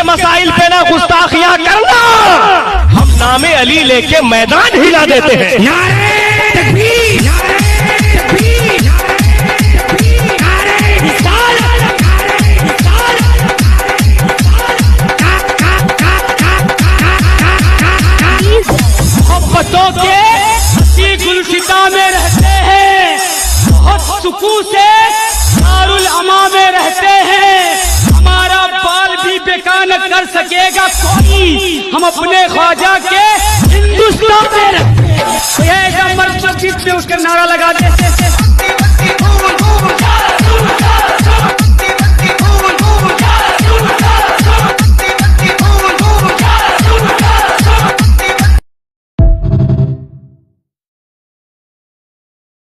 मसाइल पे ना गुस्ताखियां करना, हम नामे अली लेके मैदान हिला देते हैं। नारे तकबीर, नारे तकबीर, नारे रिसालत, मोहब्बतों के हसी गुलशिता में रहते हैं, बहुत सुकून से दारुल अमा में रहते हैं। हमारा बाल भी बेकार न कर सकेगा कोई, हम अपने ख्वाजा के हिंदुस्तान में रहते हैं। तो ये मर्द मस्जिद में उसका नारा लगा दे।